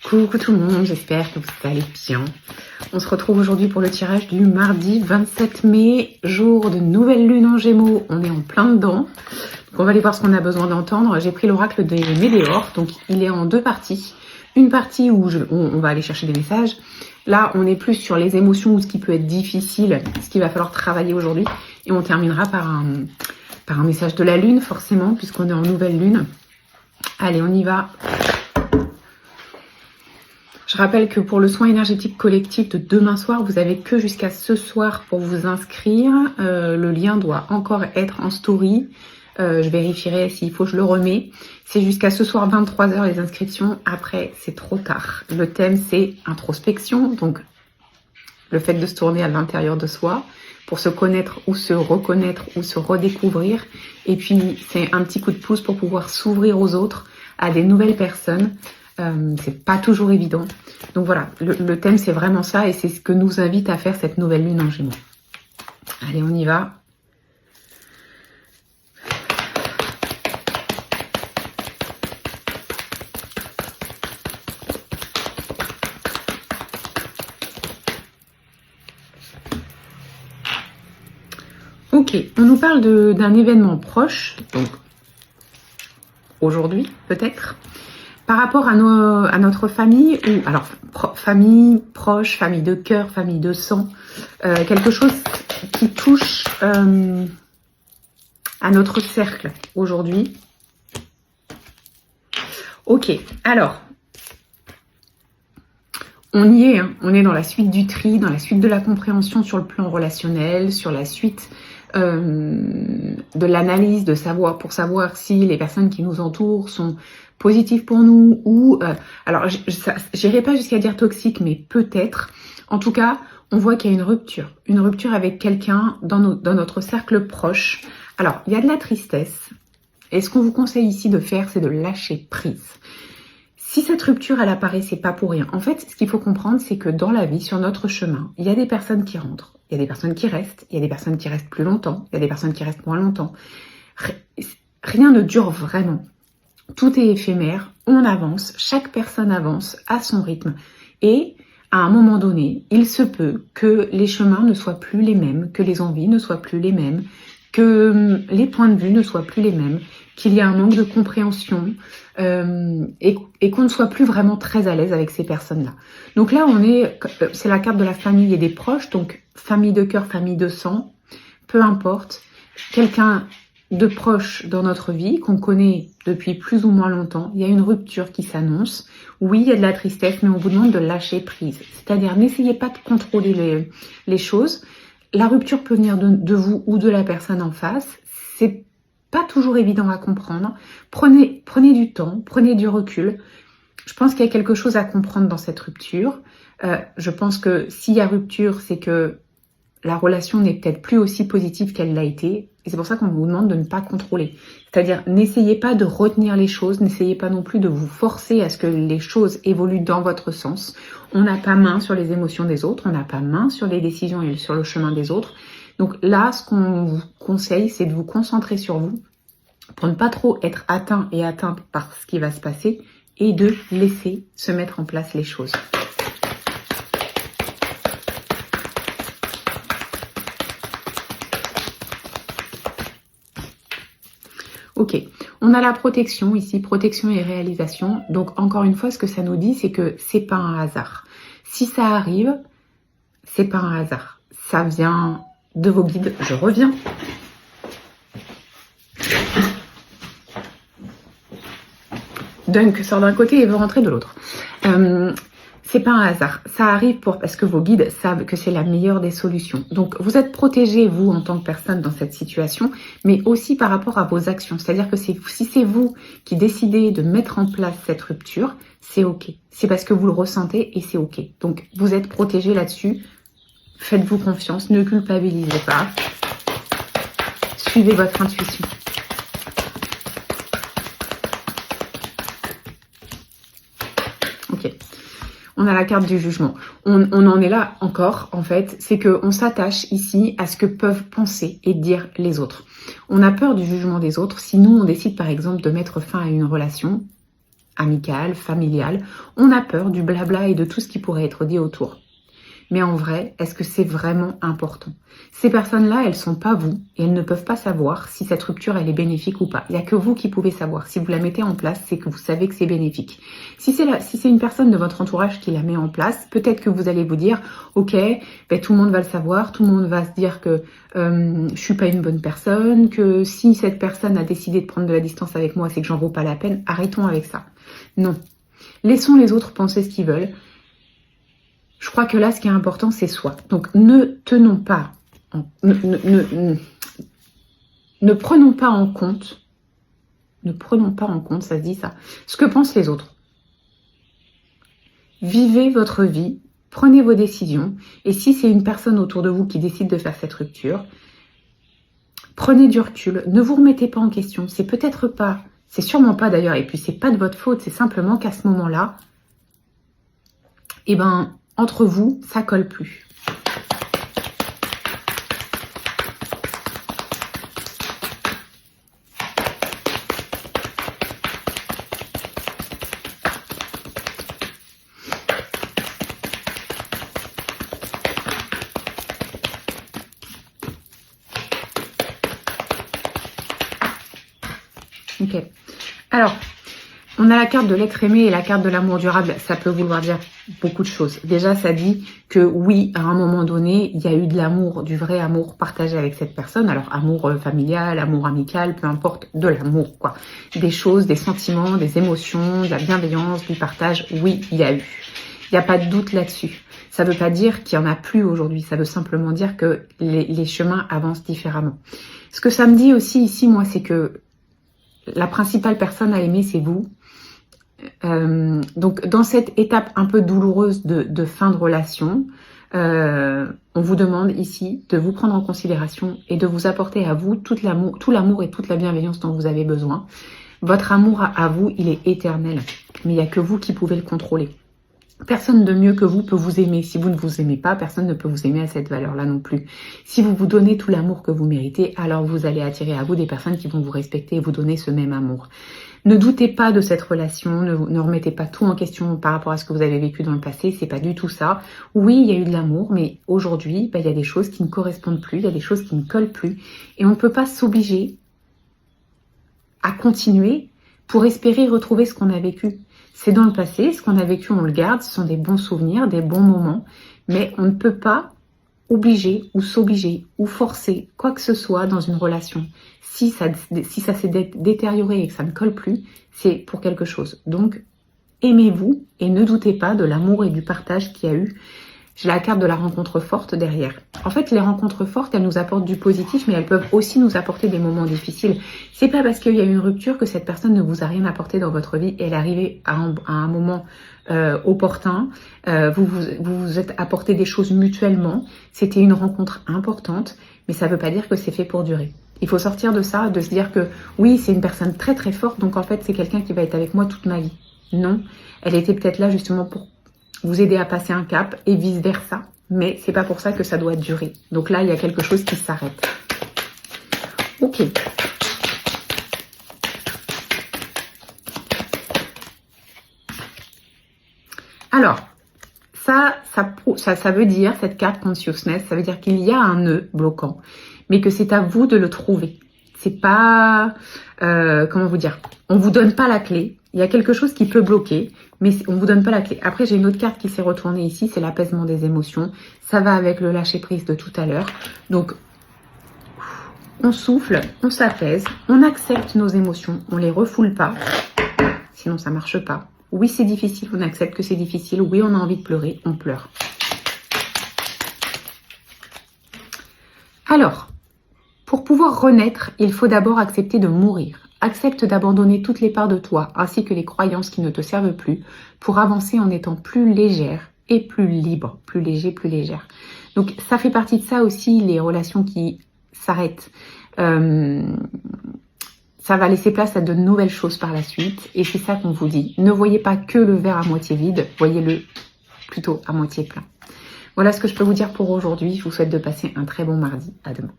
Coucou tout le monde, j'espère que vous allez bien. On se retrouve aujourd'hui pour le tirage du mardi 27 mai, jour de nouvelle lune en Gémeaux. On est en plein dedans. Donc on va aller voir ce qu'on a besoin d'entendre. J'ai pris l'oracle des Météores, donc il est en deux parties. Une partie où on va aller chercher des messages. Là, on est plus sur les émotions ou ce qui peut être difficile, ce qu'il va falloir travailler aujourd'hui. Et on terminera par un message de la lune, forcément, puisqu'on est en nouvelle lune. Allez, on y va. Je rappelle que pour le soin énergétique collectif de demain soir, vous avez que jusqu'à ce soir pour vous inscrire. Le lien doit encore être en story. Je vérifierai s'il faut, je le remets. C'est jusqu'à ce soir 23 h les inscriptions. Après, c'est trop tard. Le thème, c'est introspection. Donc, le fait de se tourner à l'intérieur de soi pour se connaître ou se reconnaître ou se redécouvrir. Et puis, c'est un petit coup de pouce pour pouvoir s'ouvrir aux autres, à des nouvelles personnes. C'est pas toujours évident. Donc voilà, le thème c'est vraiment ça et c'est ce que nous invite à faire cette nouvelle lune en Gémeaux. Allez, on y va. Ok, on nous parle d'un événement proche, donc aujourd'hui peut-être. Par rapport à notre famille, ou alors famille proche, famille de cœur, famille de sang, quelque chose qui touche à notre cercle aujourd'hui. Ok, alors, on y est, hein, on est dans la suite du tri, dans la suite de la compréhension sur le plan relationnel, sur la suite de l'analyse, pour savoir si les personnes qui nous entourent sont positives pour nous ou... alors, j'irai pas jusqu'à dire toxique, mais peut-être. En tout cas, on voit qu'il y a une rupture avec quelqu'un dans notre cercle proche. Alors, il y a de la tristesse. Et ce qu'on vous conseille ici de faire, c'est de lâcher prise. Si cette rupture, elle apparaît, c'est pas pour rien. En fait, ce qu'il faut comprendre, c'est que dans la vie, sur notre chemin, il y a des personnes qui rentrent, il y a des personnes qui restent, il y a des personnes qui restent plus longtemps, il y a des personnes qui restent moins longtemps. Rien ne dure vraiment. Tout est éphémère, on avance, chaque personne avance à son rythme. Et à un moment donné, il se peut que les chemins ne soient plus les mêmes, que les envies ne soient plus les mêmes, que les points de vue ne soient plus les mêmes, qu'il y a un manque de compréhension et qu'on ne soit plus vraiment très à l'aise avec ces personnes-là. Donc là, c'est la carte de la famille et des proches, donc famille de cœur, famille de sang, peu importe, quelqu'un de proche dans notre vie, qu'on connaît depuis plus ou moins longtemps, il y a une rupture qui s'annonce. Oui, il y a de la tristesse, mais on vous demande de lâcher prise. C'est-à-dire, n'essayez pas de contrôler les choses. La rupture peut venir de vous ou de la personne en face. C'est pas toujours évident à comprendre. Prenez du temps, prenez du recul. Je pense qu'il y a quelque chose à comprendre dans cette rupture. Je pense que s'il y a rupture, c'est que la relation n'est peut-être plus aussi positive qu'elle l'a été. Et c'est pour ça qu'on vous demande de ne pas contrôler. C'est-à-dire, n'essayez pas de retenir les choses, n'essayez pas non plus de vous forcer à ce que les choses évoluent dans votre sens. On n'a pas main sur les émotions des autres, on n'a pas main sur les décisions et sur le chemin des autres. Donc là, ce qu'on vous conseille, c'est de vous concentrer sur vous pour ne pas trop être atteint et atteinte par ce qui va se passer et de laisser se mettre en place les choses. Ok, on a la protection ici, protection et réalisation. Donc encore une fois, ce que ça nous dit, c'est que c'est pas un hasard. Si ça arrive, c'est pas un hasard. Ça vient de vos guides. Je reviens. Dunk sort d'un côté et veut rentrer de l'autre. C'est pas un hasard. Ça arrive parce que vos guides savent que c'est la meilleure des solutions. Donc, vous êtes protégé, vous, en tant que personne dans cette situation, mais aussi par rapport à vos actions. C'est-à-dire que si c'est vous qui décidez de mettre en place cette rupture, c'est OK. C'est parce que vous le ressentez et c'est OK. Donc, vous êtes protégé là-dessus. Faites-vous confiance. Ne culpabilisez pas. Suivez votre intuition. Ok. On a la carte du jugement. On en est là encore, en fait. C'est qu'on s'attache ici à ce que peuvent penser et dire les autres. On a peur du jugement des autres. Si nous, on décide, par exemple, de mettre fin à une relation, amicale, familiale. On a peur du blabla et de tout ce qui pourrait être dit autour. Mais en vrai, est-ce que c'est vraiment important? Ces personnes-là, elles sont pas vous et elles ne peuvent pas savoir si cette rupture, elle est bénéfique ou pas. Il n'y a que vous qui pouvez savoir. Si vous la mettez en place, c'est que vous savez que c'est bénéfique. Si c'est une personne de votre entourage qui la met en place, peut-être que vous allez vous dire, ok, ben, tout le monde va le savoir, tout le monde va se dire que je suis pas une bonne personne, que si cette personne a décidé de prendre de la distance avec moi, c'est que j'en vaux pas la peine. Arrêtons avec ça. Non. Laissons les autres penser ce qu'ils veulent. Je crois que là, ce qui est important, c'est soi. Donc, ne prenons pas en compte, ça se dit ça, ce que pensent les autres. Vivez votre vie, prenez vos décisions, et si c'est une personne autour de vous qui décide de faire cette rupture, prenez du recul, ne vous remettez pas en question. C'est peut-être pas, c'est sûrement pas d'ailleurs, et puis c'est pas de votre faute, c'est simplement qu'à ce moment-là, eh ben, entre vous, ça colle plus. Ok. Alors, on a la carte de l'être aimé et la carte de l'amour durable. Ça peut vouloir dire beaucoup de choses. Déjà, ça dit que oui, à un moment donné, il y a eu de l'amour, du vrai amour partagé avec cette personne. Alors, amour familial, amour amical, peu importe, de l'amour, quoi. Des choses, des sentiments, des émotions, de la bienveillance, du partage. Oui, il y a eu. Il n'y a pas de doute là-dessus. Ça ne veut pas dire qu'il n'y en a plus aujourd'hui. Ça veut simplement dire que les chemins avancent différemment. Ce que ça me dit aussi ici, moi, c'est que la principale personne à aimer, c'est vous. Donc, dans cette étape un peu douloureuse de fin de relation, on vous demande ici de vous prendre en considération et de vous apporter à vous tout l'amour et toute la bienveillance dont vous avez besoin. Votre amour à vous, il est éternel, mais il n'y a que vous qui pouvez le contrôler. Personne de mieux que vous peut vous aimer. Si vous ne vous aimez pas, personne ne peut vous aimer à cette valeur-là non plus. Si vous vous donnez tout l'amour que vous méritez, alors vous allez attirer à vous des personnes qui vont vous respecter et vous donner ce même amour. Ne doutez pas de cette relation, ne remettez pas tout en question par rapport à ce que vous avez vécu dans le passé, c'est pas du tout ça. Oui, il y a eu de l'amour, mais aujourd'hui, il y a des choses qui ne correspondent plus, il y a des choses qui ne collent plus, et on ne peut pas s'obliger à continuer pour espérer retrouver ce qu'on a vécu. C'est dans le passé, ce qu'on a vécu, on le garde, ce sont des bons souvenirs, des bons moments, mais on ne peut pas obliger ou s'obliger ou forcer quoi que ce soit dans une relation. Si ça s'est détérioré et que ça ne colle plus, c'est pour quelque chose. Donc, aimez-vous et ne doutez pas de l'amour et du partage qu'il y a eu. J'ai la carte de la rencontre forte derrière. En fait, les rencontres fortes, elles nous apportent du positif, mais elles peuvent aussi nous apporter des moments difficiles. C'est pas parce qu'il y a eu une rupture que cette personne ne vous a rien apporté dans votre vie et elle est arrivée à un moment opportun. Vous vous êtes apporté des choses mutuellement. C'était une rencontre importante, mais ça veut pas dire que c'est fait pour durer. Il faut sortir de ça, de se dire que oui, c'est une personne très très forte, donc en fait, c'est quelqu'un qui va être avec moi toute ma vie. Non, elle était peut-être là justement pour vous aider à passer un cap et vice versa, mais c'est pas pour ça que ça doit durer. Donc là, il y a quelque chose qui s'arrête. Ok. Alors, ça veut dire, cette carte consciousness, ça veut dire qu'il y a un nœud bloquant, mais que c'est à vous de le trouver. C'est pas, comment vous dire, on vous donne pas la clé. Il y a quelque chose qui peut bloquer, mais on vous donne pas la clé. Après, j'ai une autre carte qui s'est retournée ici, c'est l'apaisement des émotions. Ça va avec le lâcher prise de tout à l'heure. Donc, on souffle, on s'apaise, on accepte nos émotions, on les refoule pas, sinon ça marche pas. Oui, c'est difficile, on accepte que c'est difficile. Oui, on a envie de pleurer, on pleure. Alors, pour pouvoir renaître, il faut d'abord accepter de mourir. Accepte d'abandonner toutes les parts de toi, ainsi que les croyances qui ne te servent plus, pour avancer en étant plus légère et plus libre, plus léger, plus légère. Donc, ça fait partie de ça aussi, les relations qui s'arrêtent. Ça va laisser place à de nouvelles choses par la suite, et c'est ça qu'on vous dit. Ne voyez pas que le verre à moitié vide, voyez-le plutôt à moitié plein. Voilà ce que je peux vous dire pour aujourd'hui. Je vous souhaite de passer un très bon mardi. À demain.